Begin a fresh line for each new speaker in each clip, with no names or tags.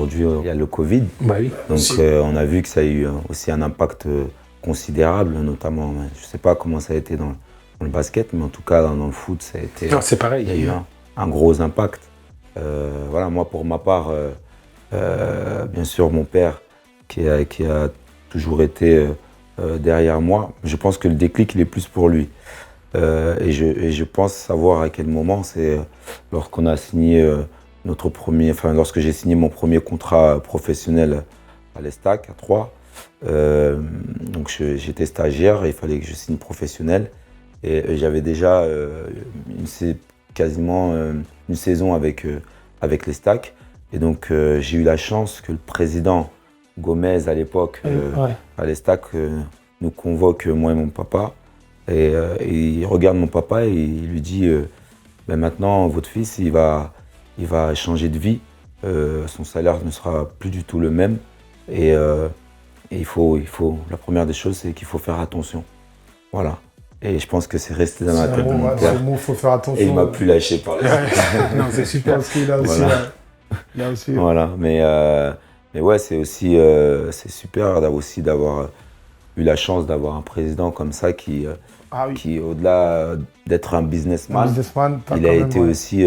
aujourd'hui, il y a le Covid.
Bah oui.
Donc on a vu que ça a eu aussi un impact considérable, notamment, je ne sais pas comment ça a été dans le basket, mais en tout cas dans le foot, ça a été.
Non, c'est pareil.
Il y a eu un gros impact. Voilà, moi pour ma part, bien sûr mon père qui a toujours été derrière moi, je pense que le déclic il est plus pour lui. Et je pense savoir à quel moment, c'est lorsqu'on a signé lorsque j'ai signé mon premier contrat professionnel à l'Estac, à Troyes. Donc j'étais stagiaire et il fallait que je signe professionnel. Et j'avais déjà quasiment une saison avec l'Estac. Et donc j'ai eu la chance que le président Gomez à l'époque à l'Estac nous convoque, moi et mon papa. Et il regarde mon papa et il lui dit maintenant votre fils il va changer de vie, son salaire ne sera plus du tout le même et il faut la première des choses c'est qu'il faut faire attention. Voilà. Et je pense que c'est resté dans ma tête de mon père.
Il faut faire attention.
Et il m'a plus lâché par la suite.
Non, c'est super.
Parce qu'il a aussi.
Voilà.
Il a aussi.
Voilà. Mais ouais, c'est aussi c'est super d'avoir eu la chance d'avoir un président comme ça qui au-delà d'être un businessman, il a été aussi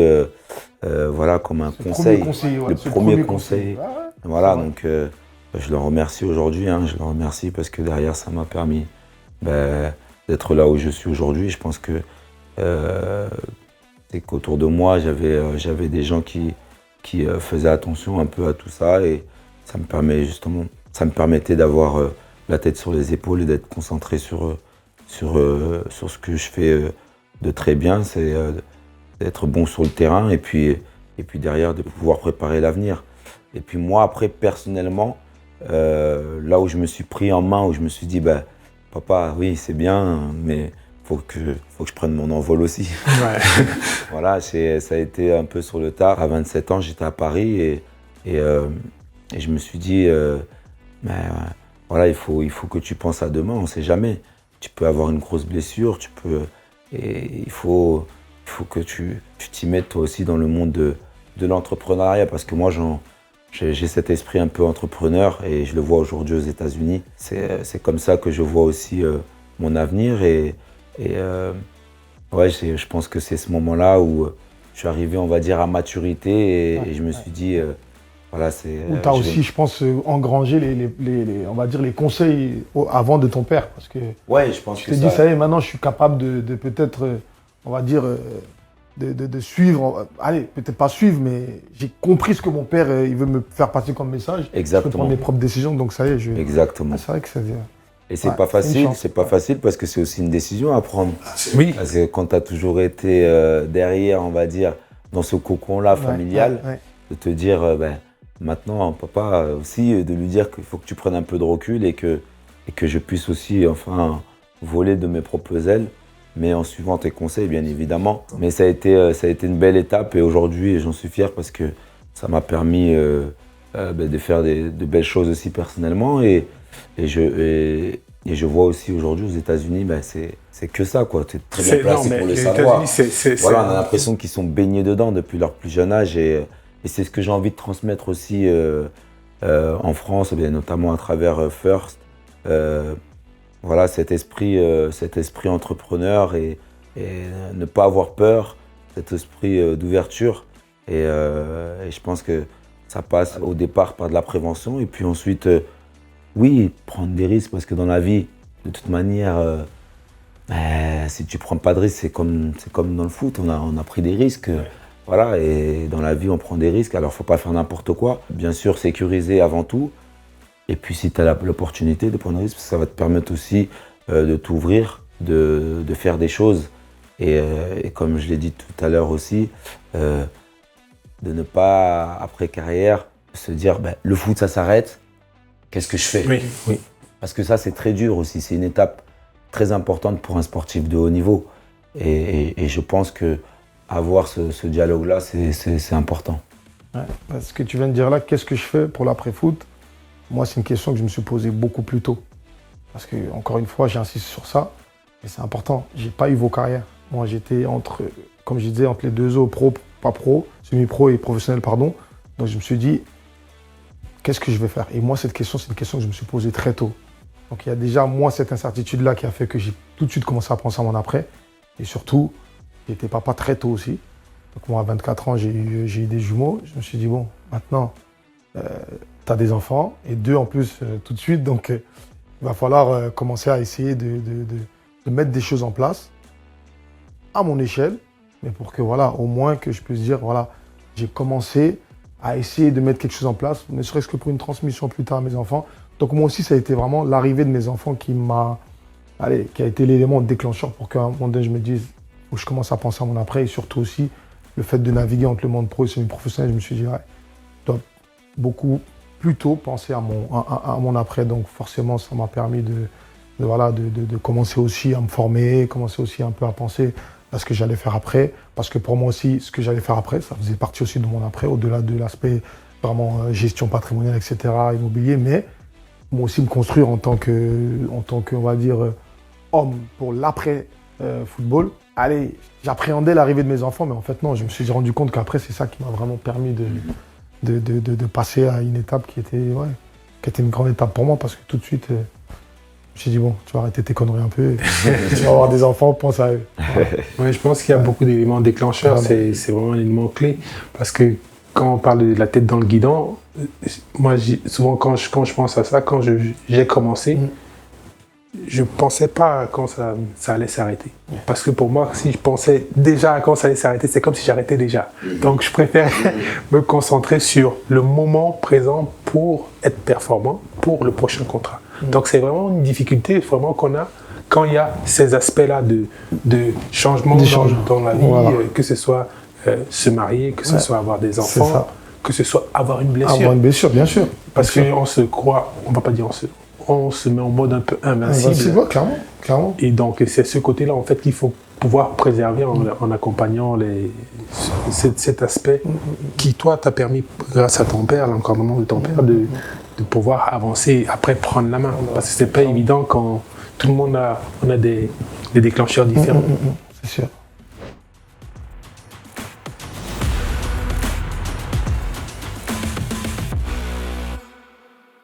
voilà, comme un conseil. Le premier conseiller. Voilà, donc je le remercie aujourd'hui. Je le remercie parce que derrière, ça m'a permis d'être là où je suis aujourd'hui. Je pense que c'est qu'autour de moi, j'avais des gens qui faisaient attention un peu à tout ça et ça me permettait d'avoir la tête sur les épaules et d'être concentré sur ce que je fais de très bien, c'est d'être bon sur le terrain et puis derrière de pouvoir préparer l'avenir. Et puis moi après personnellement, là où je me suis pris en main, où je me suis dit papa oui c'est bien mais faut que je prenne mon envol aussi.
Ouais.
Voilà, ça a été un peu sur le tard. À 27 ans j'étais à Paris et je me suis dit voilà, il faut que tu penses à demain, on ne sait jamais. Tu peux avoir une grosse blessure, et il faut que tu t'y mettes toi aussi dans le monde de l'entrepreneuriat parce que moi j'ai cet esprit un peu entrepreneur et je le vois aujourd'hui aux États-Unis. C'est comme ça que je vois aussi mon avenir et ouais, je pense que c'est ce moment-là où je suis arrivé, on va dire, à maturité et je me suis dit voilà,
où tu as aussi, je pense, engrangé on va dire les conseils avant de ton père. Parce que
ouais, je pense
tu t'es dit, ça y est, maintenant je suis capable de peut-être, on va dire, de suivre. Allez, peut-être pas suivre, mais j'ai compris ce que mon père il veut me faire passer comme message.
Exactement.
Je peux prendre mes propres décisions, donc ça y est.
Exactement.
C'est vrai que ça vient.
Et c'est pas facile, c'est pas facile parce que c'est aussi une décision à prendre.
Oui.
Parce que quand tu as toujours été derrière, on va dire, dans ce cocon-là familial, de te dire, maintenant, papa aussi, de lui dire qu'il faut que tu prennes un peu de recul et que je puisse aussi, enfin, voler de mes propres ailes, mais en suivant tes conseils, bien évidemment. Mais ça a été une belle étape et aujourd'hui, j'en suis fier parce que ça m'a permis de faire de belles choses aussi personnellement et je vois aussi aujourd'hui aux États-Unis, c'est que ça, quoi. Tu es très bien placé pour le savoir. Voilà, on a l'impression qu'ils sont baignés dedans depuis leur plus jeune âge et c'est ce que j'ai envie de transmettre aussi en France, notamment à travers First. Voilà, cet esprit entrepreneur et ne pas avoir peur, cet esprit d'ouverture. Et je pense que ça passe au départ par de la prévention et puis ensuite, oui, prendre des risques parce que dans la vie, de toute manière, si tu prends pas de risques, c'est comme dans le foot, on a pris des risques. Voilà, et dans la vie, on prend des risques, alors il ne faut pas faire n'importe quoi. Bien sûr, sécuriser avant tout. Et puis, si tu as l'opportunité de prendre des risques, ça va te permettre aussi de t'ouvrir, de faire des choses. Et comme je l'ai dit tout à l'heure aussi, de ne pas, après carrière, se dire le foot, ça s'arrête, qu'est-ce que je fais ?
Oui.
Parce que ça, c'est très dur aussi. C'est une étape très importante pour un sportif de haut niveau. Et je pense que avoir ce dialogue-là, c'est important.
Ouais, ce que tu viens de dire là, qu'est-ce que je fais pour l'après-foot ? Moi, c'est une question que je me suis posée beaucoup plus tôt. Parce que, encore une fois, j'insiste sur ça, mais c'est important. J'ai pas eu vos carrières. Moi, j'étais comme je disais, entre les deux eaux, pro, pas pro, semi-pro et professionnel, pardon. Donc, je me suis dit, qu'est-ce que je vais faire? Et moi, cette question, c'est une question que je me suis posée très tôt. Donc il y a déjà, moi, cette incertitude-là qui a fait que j'ai tout de suite commencé à penser à mon après. Et surtout, j'ai été papa très tôt aussi. Donc moi, à 24 ans, j'ai eu des jumeaux. Je me suis dit, bon, maintenant, tu as des enfants, et 2 en plus tout de suite. Donc il va falloir commencer à essayer de mettre des choses en place à mon échelle, mais pour que, voilà, au moins que je puisse dire, voilà, j'ai commencé à essayer de mettre quelque chose en place, ne serait-ce que pour une transmission plus tard à mes enfants. Donc moi aussi, ça a été vraiment l'arrivée de mes enfants qui a été l'élément déclencheur pour qu'à un moment donné, je me dise, faut que je commence à penser à mon après, et surtout aussi, le fait de naviguer entre le monde pro et le semi-professionnel, je me suis dit, ouais, je dois beaucoup plus tôt penser à mon après. Donc forcément, ça m'a permis de commencer aussi à me former, commencer aussi un peu à penser à ce que j'allais faire après. Parce que pour moi aussi, ce que j'allais faire après, ça faisait partie aussi de mon après, au-delà de l'aspect vraiment gestion patrimoniale, etc., immobilier, mais moi aussi me construire en tant que on va dire, homme pour l'après-football. Allez, j'appréhendais l'arrivée de mes enfants, mais en fait non, je me suis rendu compte qu'après, c'est ça qui m'a vraiment permis de passer à une étape qui était une grande étape pour moi, parce que tout de suite, je me suis dit, bon, tu vas arrêter tes conneries un peu, tu vas avoir des enfants, pense à eux. Voilà.
Ouais, je pense qu'il y a beaucoup d'éléments déclencheurs, c'est vraiment un élément clé, parce que quand on parle de la tête dans le guidon, moi, souvent quand je pense à ça, quand j'ai commencé, je ne pensais pas à quand ça allait s'arrêter. Parce que pour moi, si je pensais déjà à quand ça allait s'arrêter, c'est comme si j'arrêtais déjà. Donc, je préfère me concentrer sur le moment présent pour être performant pour le prochain contrat. Donc, c'est vraiment une difficulté vraiment qu'on a quand il y a ces aspects-là de changement dans la vie, voilà. Que ce soit se marier, que ce soit avoir des enfants, que ce soit avoir une blessure.
Avoir une blessure, bien sûr.
Parce qu'on se croit, on ne va pas dire on se met en mode un peu invincible.
Clairement.
Et donc, c'est ce côté-là, en fait, qu'il faut pouvoir préserver en accompagnant cet aspect qui, toi, t'a permis, grâce à ton père, l'encadrement de ton père, de pouvoir avancer, après prendre la main. Parce que c'est pas évident quand tout le monde a des déclencheurs différents.
C'est sûr.